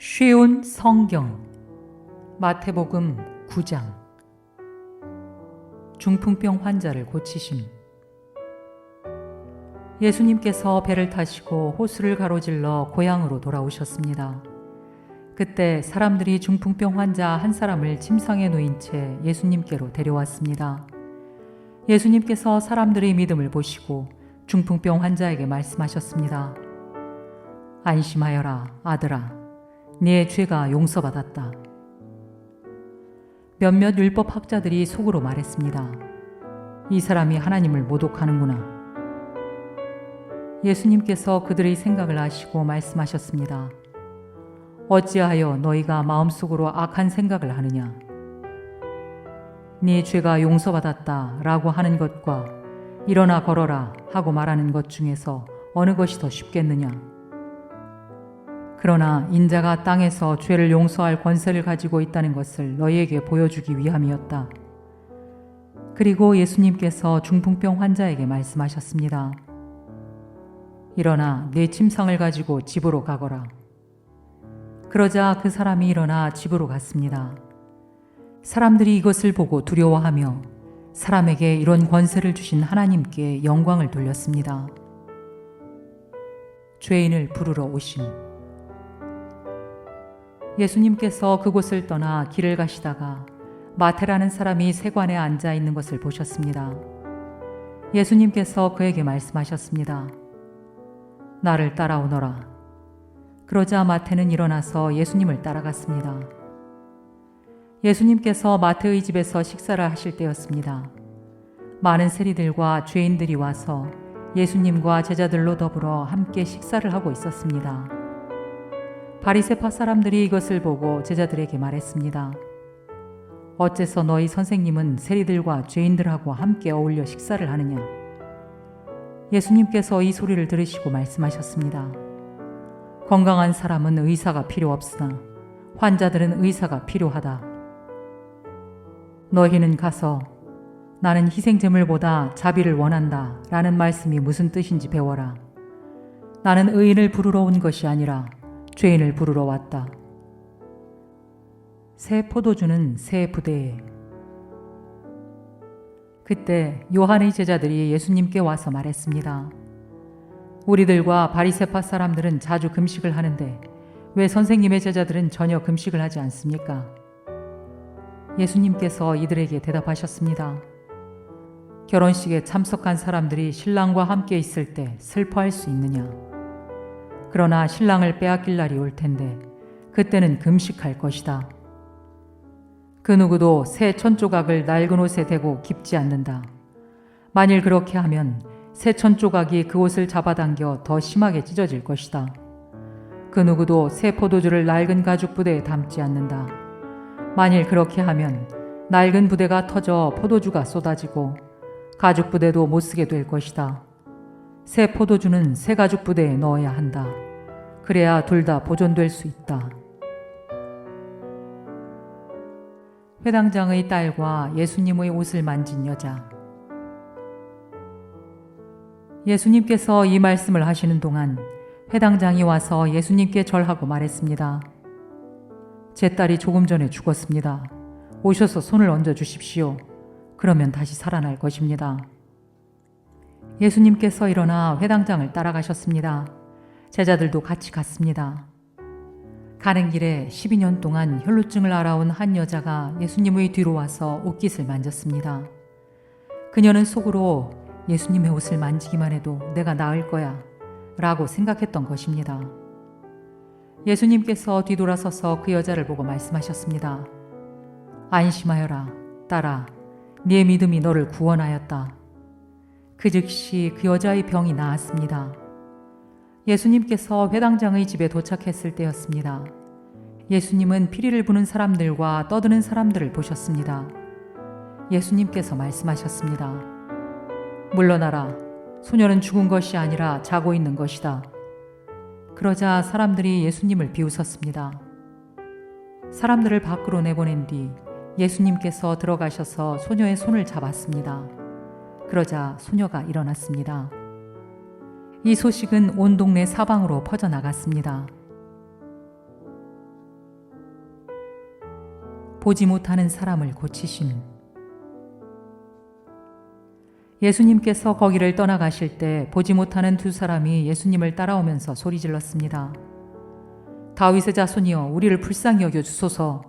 쉬운 성경 마태복음 9장. 중풍병 환자를 고치심. 예수님께서 배를 타시고 호수를 가로질러 고향으로 돌아오셨습니다. 그때 사람들이 중풍병 환자 한 사람을 침상에 누인 채 예수님께로 데려왔습니다. 예수님께서 사람들의 믿음을 보시고 중풍병 환자에게 말씀하셨습니다. 안심하여라, 아들아. 네 죄가 용서받았다. 몇몇 율법학자들이 속으로 말했습니다. 이 사람이 하나님을 모독하는구나. 예수님께서 그들의 생각을 아시고 말씀하셨습니다. 어찌하여 너희가 마음속으로 악한 생각을 하느냐. 네 죄가 용서받았다 라고 하는 것과 일어나 걸어라 하고 말하는 것 중에서 어느 것이 더 쉽겠느냐. 그러나 인자가 땅에서 죄를 용서할 권세를 가지고 있다는 것을 너희에게 보여주기 위함이었다. 그리고 예수님께서 중풍병 환자에게 말씀하셨습니다. 일어나 네 침상을 가지고 집으로 가거라. 그러자 그 사람이 일어나 집으로 갔습니다. 사람들이 이것을 보고 두려워하며 사람에게 이런 권세를 주신 하나님께 영광을 돌렸습니다. 죄인을 부르러 오심. 예수님께서 그곳을 떠나 길을 가시다가 마태라는 사람이 세관에 앉아 있는 것을 보셨습니다. 예수님께서 그에게 말씀하셨습니다. 나를 따라오너라. 그러자 마태는 일어나서 예수님을 따라갔습니다. 예수님께서 마태의 집에서 식사를 하실 때였습니다. 많은 세리들과 죄인들이 와서 예수님과 제자들로 더불어 함께 식사를 하고 있었습니다. 바리새파 사람들이 이것을 보고 제자들에게 말했습니다. 어째서 너희 선생님은 세리들과 죄인들하고 함께 어울려 식사를 하느냐? 예수님께서 이 소리를 들으시고 말씀하셨습니다. 건강한 사람은 의사가 필요 없으나 환자들은 의사가 필요하다. 너희는 가서 나는 희생제물보다 자비를 원한다 라는 말씀이 무슨 뜻인지 배워라. 나는 의인을 부르러 온 것이 아니라 죄인을 부르러 왔다. 새 포도주는 새 부대에. 그때 요한의 제자들이 예수님께 와서 말했습니다. 우리들과 바리새파 사람들은 자주 금식을 하는데 왜 선생님의 제자들은 전혀 금식을 하지 않습니까? 예수님께서 이들에게 대답하셨습니다. 결혼식에 참석한 사람들이 신랑과 함께 있을 때 슬퍼할 수 있느냐? 그러나 신랑을 빼앗길 날이 올 텐데 그때는 금식할 것이다. 그 누구도 새 천조각을 낡은 옷에 대고 깁지 않는다. 만일 그렇게 하면 새 천조각이 그 옷을 잡아당겨 더 심하게 찢어질 것이다. 그 누구도 새 포도주를 낡은 가죽 부대에 담지 않는다. 만일 그렇게 하면 낡은 부대가 터져 포도주가 쏟아지고 가죽 부대도 못 쓰게 될 것이다. 새 포도주는 새 가죽 부대에 넣어야 한다. 그래야 둘 다 보존될 수 있다. 회당장의 딸과 예수님의 옷을 만진 여자. 예수님께서 이 말씀을 하시는 동안 회당장이 와서 예수님께 절하고 말했습니다. 제 딸이 조금 전에 죽었습니다. 오셔서 손을 얹어 주십시오. 그러면 다시 살아날 것입니다. 예수님께서 일어나 회당장을 따라가셨습니다. 제자들도 같이 갔습니다. 가는 길에 12년 동안 혈루증을 앓아온 한 여자가 예수님의 뒤로 와서 옷깃을 만졌습니다. 그녀는 속으로 예수님의 옷을 만지기만 해도 내가 나을 거야 라고 생각했던 것입니다. 예수님께서 뒤돌아서서 그 여자를 보고 말씀하셨습니다. 안심하여라, 딸아. 네 믿음이 너를 구원하였다. 그 즉시 그 여자의 병이 나았습니다. 예수님께서 회당장의 집에 도착했을 때였습니다. 예수님은 피리를 부는 사람들과 떠드는 사람들을 보셨습니다. 예수님께서 말씀하셨습니다. 물러나라. 소녀는 죽은 것이 아니라 자고 있는 것이다. 그러자 사람들이 예수님을 비웃었습니다. 사람들을 밖으로 내보낸 뒤 예수님께서 들어가셔서 소녀의 손을 잡았습니다. 그러자 소녀가 일어났습니다. 이 소식은 온 동네 사방으로 퍼져나갔습니다. 보지 못하는 사람을 고치심. 예수님께서 거기를 떠나가실 때 보지 못하는 두 사람이 예수님을 따라오면서 소리질렀습니다. 다윗의 자손이여, 우리를 불쌍히 여겨 주소서.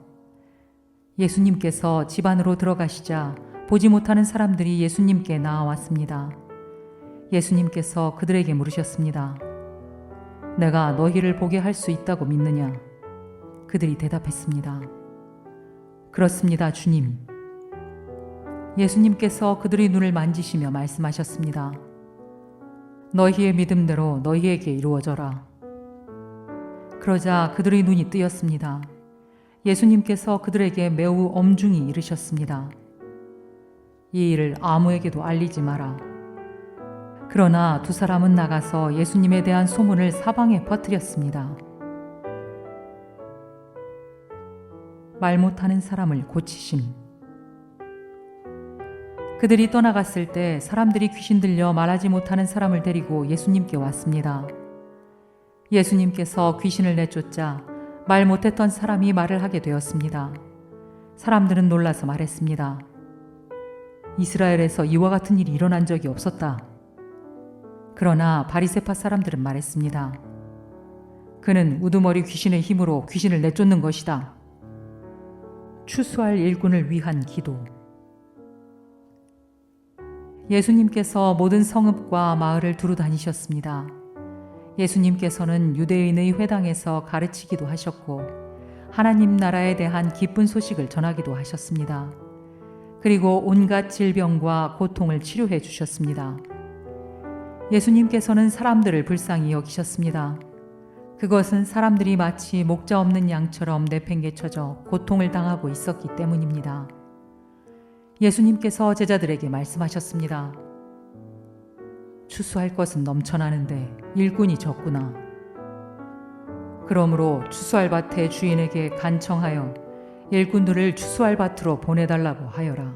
예수님께서 집 안으로 들어가시자 보지 못하는 사람들이 예수님께 나아왔습니다. 예수님께서 그들에게 물으셨습니다. 내가 너희를 보게 할 수 있다고 믿느냐? 그들이 대답했습니다. 그렇습니다, 주님. 예수님께서 그들의 눈을 만지시며 말씀하셨습니다. 너희의 믿음대로 너희에게 이루어져라. 그러자 그들의 눈이 뜨였습니다. 예수님께서 그들에게 매우 엄중히 이르셨습니다. 이 일을 아무에게도 알리지 마라. 그러나 두 사람은 나가서 예수님에 대한 소문을 사방에 퍼뜨렸습니다. 말 못하는 사람을 고치심. 그들이 떠나갔을 때 사람들이 귀신 들려 말하지 못하는 사람을 데리고 예수님께 왔습니다. 예수님께서 귀신을 내쫓자 말 못했던 사람이 말을 하게 되었습니다. 사람들은 놀라서 말했습니다. 이스라엘에서 이와 같은 일이 일어난 적이 없었다. 그러나 바리새파 사람들은 말했습니다. 그는 우두머리 귀신의 힘으로 귀신을 내쫓는 것이다. 추수할 일꾼을 위한 기도. 예수님께서 모든 성읍과 마을을 두루 다니셨습니다. 예수님께서는 유대인의 회당에서 가르치기도 하셨고 하나님 나라에 대한 기쁜 소식을 전하기도 하셨습니다. 그리고 온갖 질병과 고통을 치료해 주셨습니다. 예수님께서는 사람들을 불쌍히 여기셨습니다. 그것은 사람들이 마치 목자 없는 양처럼 내팽개쳐져 고통을 당하고 있었기 때문입니다. 예수님께서 제자들에게 말씀하셨습니다. 추수할 것은 넘쳐나는데 일꾼이 적구나. 그러므로 추수할 밭의 주인에게 간청하여 일꾼들을 추수할 밭으로 보내달라고 하여라.